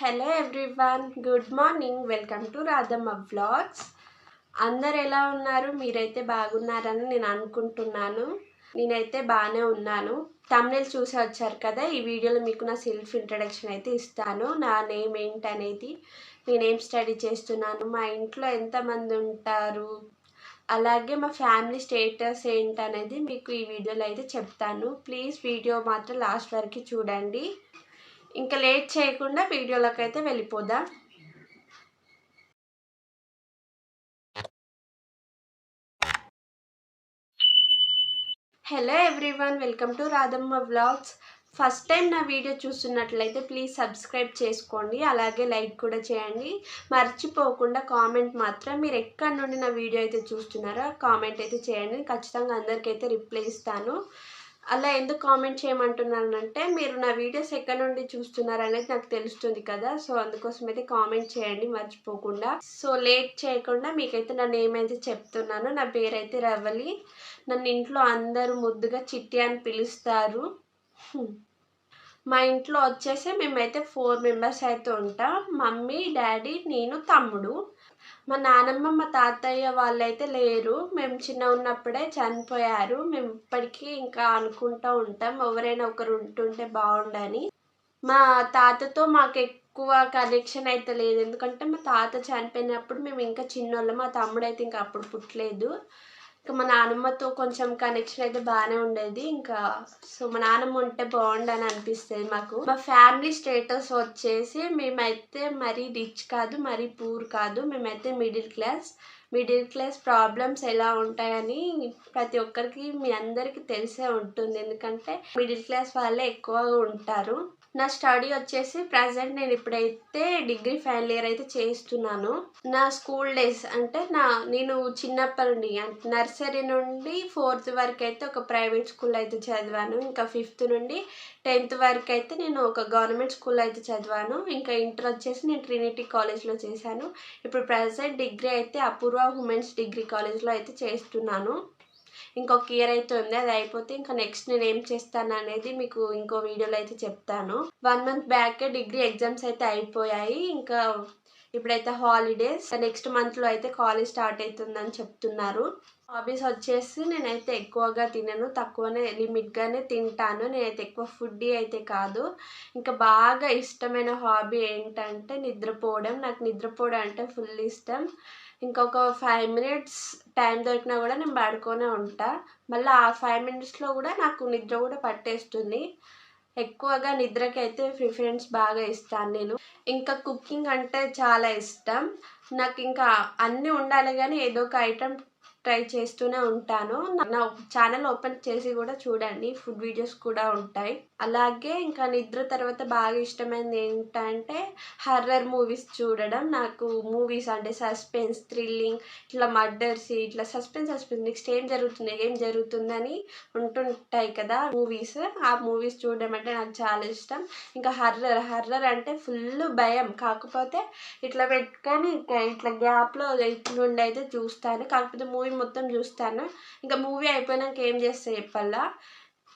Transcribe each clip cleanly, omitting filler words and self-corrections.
Hello everyone, good morning. Welcome to Radhamma vlogs. అందరు ఎలా ఉన్నారు? మీరైతే బాగున్నారని నేను అనుకుంటున్నాను. నేనైతే బాగానే ఉన్నాను. థంబ్నెయిల్ చూసి వచ్చారు కదా. ఈ వీడియోలో మీకు నా సెల్ఫ్ ఇంట్రడక్షన్ అయితే ఇస్తాను. నా నేమ్ ఏంటనేది, నేనేం స్టడీ చేస్తున్నాను, మా ఇంట్లో ఎంతమంది ఉంటారు, అలాగే మా ఫ్యామిలీ స్టేటస్ ఏంటనేది మీకు ఈ వీడియోలో అయితే చెప్తాను. ప్లీజ్ వీడియో మాత్రం లాస్ట్ వరకు చూడండి. ఇంకా లేట్ చేయకుండా వీడియోలోకి అయితే వెళ్ళిపోదాం. Hello everyone, welcome to Radhamma vlogs. First time నా వీడియో చూస్తున్నట్లయితే ప్లీజ్ సబ్స్క్రైబ్ చేసుకోండి, అలాగే లైక్ కూడా చేయండి. మర్చిపోకుండా కామెంట్ మాత్రం మీరు ఎక్కడి నుండి నా వీడియో అయితే చూస్తున్నారో కామెంట్ అయితే చేయండి. ఖచ్చితంగా అందరికైతే రిప్లై ఇస్తాను. అలా ఎందుకు కామెంట్ చేయమంటున్నానంటే, మీరు నా వీడియోస్ ఎక్కడి నుండి చూస్తున్నారు అనేది నాకు తెలుస్తుంది కదా. సో అందుకోసం అయితే కామెంట్ చేయండి మర్చిపోకుండా. సో లేట్ చేయకుండా మీకైతే నా నేమ్ అయితే చెప్తున్నాను. నా పేరైతే రవలి. నన్ను ఇంట్లో అందరూ ముద్దుగా చిట్టి అని పిలుస్తారు. మా ఇంట్లో వచ్చేసి మేమైతే 4 మెంబర్స్ అయితే ఉంటాం. మమ్మీ, డాడీ, నేను, తమ్ముడు. మా నానమ్మ, మా తాతయ్య వాళ్ళైతే లేరు. మేము చిన్న ఉన్నప్పుడే చనిపోయారు. మేము ఇప్పటికీ ఇంకా అనుకుంటూ ఉంటాం ఎవరైనా ఒకరు ఉంటుంటే బాగుండని. మా తాతతో మాకు ఎక్కువ కనెక్షన్ అయితే లేదు, ఎందుకంటే మా తాత చనిపోయినప్పుడు మేము ఇంకా చిన్నోళ్ళం. మా తమ్ముడు అయితే ఇంకా అప్పుడు పుట్టలేదు. ఇంకా మా నానమ్మతో కొంచెం కనెక్షన్ అయితే బాగానే ఉండేది. ఇంకా సో మా నానమ్మ ఉంటే బాగుండని అనిపిస్తుంది మాకు. మా ఫ్యామిలీ స్టేటస్ వచ్చేసి మేమైతే మరీ రిచ్ కాదు, మరీ పూర్ కాదు. మేమైతే మిడిల్ క్లాస్ ప్రాబ్లమ్స్ ఎలా ఉంటాయని ప్రతి ఒక్కరికి, మీ అందరికీ తెలిసే ఉంటుంది, ఎందుకంటే మిడిల్ క్లాస్ వాళ్ళే ఎక్కువగా ఉంటారు. నా స్టడీ వచ్చేసి ప్రజెంట్ నేను ఇప్పుడైతే డిగ్రీ ఫైనల్ ఇయర్ అయితే చేస్తున్నాను. నా స్కూల్ డేస్ అంటే నేను చిన్నప్పటి నుండి నర్సరీ నుండి 4th వరకు అయితే ఒక ప్రైవేట్ స్కూల్ అయితే చదివాను. ఇంకా 5th నుండి 10th వరకు అయితే నేను ఒక గవర్నమెంట్ స్కూల్ అయితే చదివాను. ఇంకా ఇంటర్ వచ్చేసి నేను ట్రినిటీ కాలేజ్లో చేశాను. ఇప్పుడు ప్రజెంట్ డిగ్రీ అయితే అపూర్వ ఉమెన్స్ డిగ్రీ కాలేజ్లో అయితే చేస్తున్నాను. ఇంకొక ఇయర్ అయితే ఉంది, అది అయిపోతే ఇంకా నెక్స్ట్ నేను ఏం చేస్తాను అనేది మీకు ఇంకో వీడియోలో అయితే చెప్తాను. 1 month బ్యాక్ డిగ్రీ ఎగ్జామ్స్ అయితే అయిపోయాయి. ఇంకా ఇప్పుడైతే హాలిడేస్, నెక్స్ట్ మంత్లో అయితే కాలేజ్ స్టార్ట్ అవుతుందని చెప్తున్నారు. హాబీస్ వచ్చేసి నేనైతే ఎక్కువగా తినను, తక్కువనే లిమిట్గానే తింటాను. నేనైతే ఎక్కువ ఫుడ్డీ అయితే కాదు. ఇంకా బాగా ఇష్టమైన హాబీ ఏంటంటే నిద్రపోవడం. నాకు నిద్రపోవడం అంటే ఫుల్ ఇష్టం. ఇంకొక 5 minutes టైం దొరికినా కూడా నేను పడుకొనే ఉంటా. మళ్ళీ ఆ 5 minutesలో కూడా నాకు నిద్ర కూడా పట్టేస్తుంది. ఎక్కువగా నిద్రకి అయితే ప్రిఫరెన్స్ బాగా ఇస్తాను నేను. ఇంకా కుకింగ్ అంటే చాలా ఇష్టం నాకు. ఇంకా అన్నీ ఉండాలి కానీ ఏదో ఒక ఐటెం ట్రై చేస్తూనే ఉంటాను. నా ఛానల్ ఓపెన్ చేసి కూడా చూడండి, ఫుడ్ వీడియోస్ కూడా ఉంటాయి. అలాగే ఇంకా నిద్ర తర్వాత బాగా ఇష్టమైనది ఏంటంటే హర్రర్ మూవీస్ చూడడం. నాకు మూవీస్ అంటే సస్పెన్స్, థ్రిల్లింగ్, ఇట్లా మర్డర్స్, ఇట్లా సస్పెన్స్ నెక్స్ట్ ఏం జరుగుతుందని ఉంటుంటాయి కదా మూవీస్. ఆ మూవీస్ చూడడం అంటే నాకు చాలా ఇష్టం. ఇంకా హర్రర్ అంటే ఫుల్ భయం. కాకపోతే ఇట్లా పెట్టుకొని ఇట్లా గ్యాప్లో నుండి అయితే చూస్తాను. కాకపోతే మూవీ మొత్తం చూస్తాను. ఇంకా మూవీ అయిపోయినాక ఏం చేస్తా చెప్పాలా,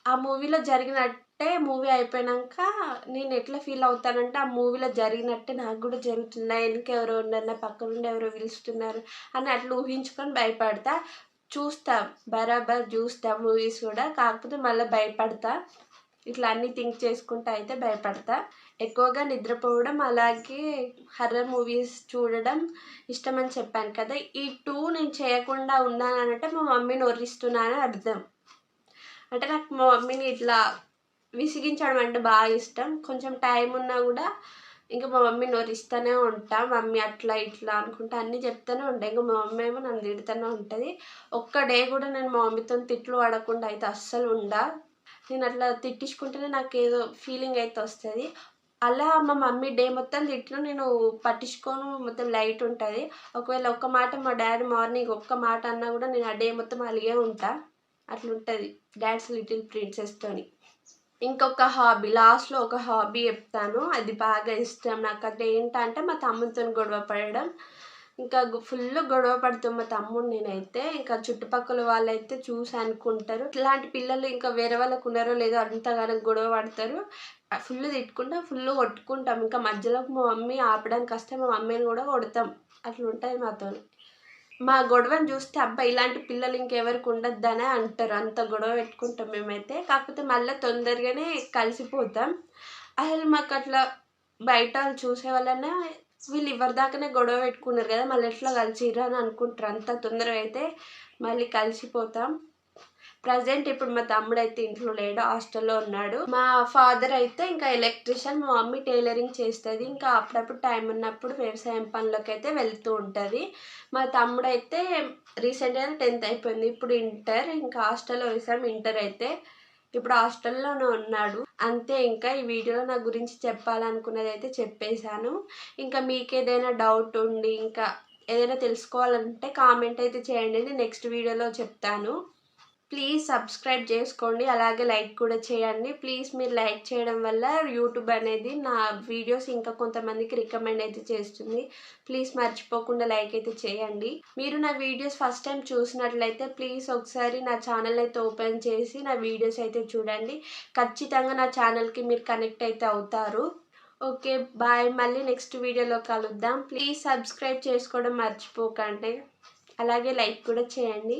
ఆ మూవీలో జరిగినట్టే మూవీ అయిపోయినాక నేను ఎట్లా ఫీల్ అవుతానంటే, ఆ మూవీలో జరిగినట్టే నాకు కూడా జరుగుతుంది, వెనక ఎవరో ఉన్నారు, నా పక్క నుండి ఎవరో పిలుస్తున్నారు అని అట్లా ఊహించుకొని భయపడతా. బరాబర్ చూస్తా మూవీస్ కూడా, కాకపోతే మళ్ళీ భయపడతా. ఇట్లా అన్నీ థింక్ చేసుకుంటూ అయితే భయపడతా. ఎక్కువగా నిద్రపోవడం, అలాగే హర్రర్ మూవీస్ చూడడం ఇష్టం అని చెప్పాను కదా. ఈ 2 నేను చేయకుండా ఉన్నానంటే మా మమ్మీని ఒర్రిస్తున్నానని అర్థం. అంటే నాకు మా మమ్మీని ఇట్లా విసిగించడం అంటే బాగా ఇష్టం. కొంచెం టైం ఉన్నా కూడా ఇంకా మా మమ్మీని ఒర్రిస్తూనే ఉంటా. మమ్మీ అట్లా ఇట్లా అనుకుంటా అన్నీ చెప్తూనే ఉంటాయి. ఇంకా మా మమ్మీ ఏమో నన్ను తిడుతూనే ఉంటుంది. ఒక్క డే కూడా నేను మా మమ్మీతో తిట్లు పడకుండా అయితే అస్సలు ఉండా. నేను అట్లా తిట్టించుకుంటేనే నాకు ఏదో ఫీలింగ్ అయితే వస్తుంది. అలా మా మమ్మీ డే మొత్తం తిట్టినా నేను పట్టించుకోను, మొత్తం లైట్ ఉంటుంది. ఒకవేళ ఒక్క మాట మా డాడీ మార్నింగ్ ఒక్క మాట అన్నా కూడా నేను ఆ డే మొత్తం అలిగే ఉంటా. అట్లుంటుంది డాడ్స్ లిటిల్ ప్రిన్సెస్తోని. ఇంకొక హాబీ, లాస్ట్లో ఒక హాబీ చెప్తాను, అది బాగా ఇష్టం నాకు. అది ఏంటంటే మా తమ్ముతో గొడవ పడడం. ఇంకా ఫుల్ గొడవ పడుతాం మా తమ్ముడు నేనైతే. ఇంకా చుట్టుపక్కల వాళ్ళైతే చూసి అనుకుంటారు, ఇట్లాంటి పిల్లలు ఇంకా వేరే వాళ్ళకు ఉన్నారో లేదో అంతగానో గొడవ పడతారు. ఫుల్ తిట్టుకుంటాం, ఫుల్ కొట్టుకుంటాం. ఇంకా మధ్యలోకి మా మమ్మీ ఆపడానికి వస్తే మా మమ్మీని కూడా కొడతాం. అట్లా ఉంటుంది మాతో. మా గొడవను చూస్తే అబ్బా ఇలాంటి పిల్లలు ఇంకెవరికి ఉండొద్దనే అంటారు. అంత గొడవ పెట్టుకుంటాం మేమైతే. కాకపోతే మళ్ళీ తొందరగానే కలిసిపోతాం. అసలు మాకు అట్లా బయట వాళ్ళు చూసే వాళ్ళనే వీళ్ళు ఇవరిదాకానే గొడవ పెట్టుకున్నారు కదా, మళ్ళీ ఎట్లా కలిసిర్రు అని అనుకుంటారు. అంత తొందరగా అయితే మళ్ళీ కలిసిపోతాం. ప్రజెంట్ ఇప్పుడు మా తమ్ముడు అయితే ఇంట్లో లేడు, హాస్టల్లో ఉన్నాడు. మా ఫాదర్ అయితే ఇంకా ఎలక్ట్రీషియన్, మా మమ్మీ టైలరింగ్ చేస్తుంది. ఇంకా అప్పుడప్పుడు టైం ఉన్నప్పుడు వ్యవసాయం పనులకు అయితే వెళ్తూ ఉంటుంది. మా తమ్ముడు అయితే రీసెంట్గా 10th అయిపోయింది, ఇప్పుడు ఇంటర్. ఇంకా హాస్టల్లో వేసాం ఇంటర్ అయితే. ఇప్పుడు హాస్టల్లోనే ఉన్నాడు. అంతే. ఇంకా ఈ వీడియోలో నా గురించి చెప్పాలనుకున్నది అయితే చెప్పేశాను. ఇంకా మీకు ఏదైనా డౌట్ ఉండి ఇంకా ఏదైనా తెలుసుకోవాలంటే కామెంట్ అయితే చేయండి, నేను నెక్స్ట్ వీడియోలో చెప్తాను. ప్లీజ్ సబ్స్క్రైబ్ చేసుకోండి, అలాగే లైక్ కూడా చేయండి. ప్లీజ్ మీరు లైక్ చేయడం వల్ల యూట్యూబ్ అనేది నా వీడియోస్ ఇంకా కొంతమందికి రికమెండ్ అయితే చేస్తుంది. ప్లీజ్ మర్చిపోకుండా లైక్ అయితే చేయండి. మీరు నా వీడియోస్ ఫస్ట్ టైం చూసినట్లయితే ప్లీజ్ ఒకసారి నా ఛానల్ అయితే ఓపెన్ చేసి నా వీడియోస్ అయితే చూడండి. ఖచ్చితంగా నా ఛానల్కి మీరు కనెక్ట్ అయితే అవుతారు. ఓకే బాయ్, మళ్ళీ నెక్స్ట్ వీడియోలో కలుద్దాం. ప్లీజ్ సబ్స్క్రైబ్ చేసుకోవడం మర్చిపోకండి, అలాగే లైక్ కూడా చేయండి.